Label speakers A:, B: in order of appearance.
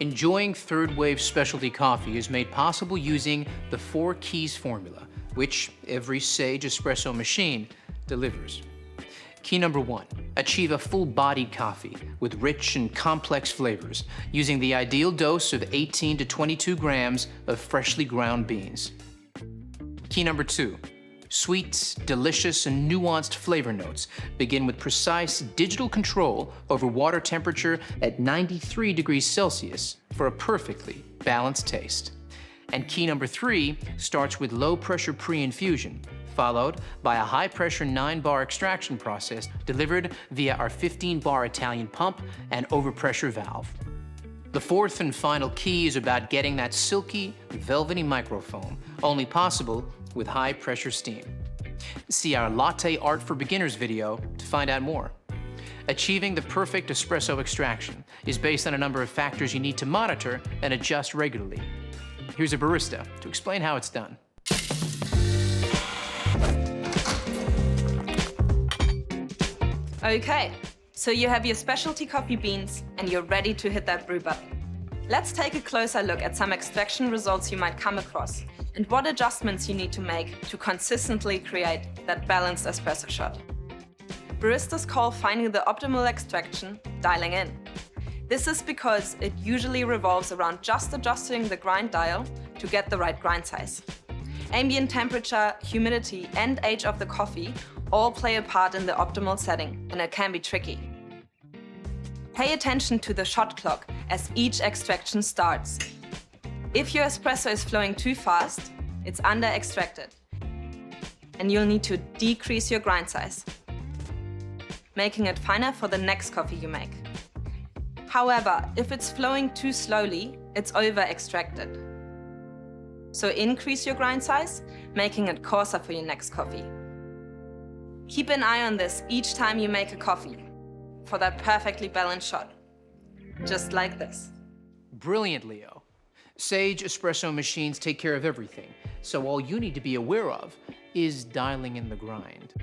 A: Enjoying third-wave specialty coffee is made possible using the 4 keys formula, which every Sage espresso machine delivers. Key number 1, achieve a full-bodied coffee with rich and complex flavors using the ideal dose of 18 to 22 grams of freshly ground beans. Key number 2, sweet, delicious, and nuanced flavor notes begin with precise digital control over water temperature at 93 degrees Celsius for a perfectly balanced taste. And key number 3 starts with low-pressure pre-infusion, followed by a high-pressure 9-bar extraction process delivered via our 15-bar Italian pump and overpressure valve. The 4th and final key is about getting that silky, velvety microfoam, only possible with high-pressure steam. See our Latte Art for Beginners video to find out more. Achieving the perfect espresso extraction is based on a number of factors you need to monitor and adjust regularly. Here's a barista to explain how it's done.
B: Okay, so you have your specialty coffee beans and you're ready to hit that brew button. Let's take a closer look at some extraction results you might come across and what adjustments you need to make to consistently create that balanced espresso shot. Baristas call finding the optimal extraction dialing in. This is because it usually revolves around just adjusting the grind dial to get the right grind size. Ambient temperature, humidity, and age of the coffee all play a part in the optimal setting, and it can be tricky. Pay attention to the shot clock as each extraction starts. If your espresso is flowing too fast, it's under-extracted, and you'll need to decrease your grind size, making it finer for the next coffee you make. However, if it's flowing too slowly, it's over-extracted. So increase your grind size, making it coarser for your next coffee. Keep an eye on this each time you make a coffee for that perfectly balanced shot, just like this.
A: Brilliant, Leo. Sage espresso machines take care of everything, so all you need to be aware of is dialing in the grind.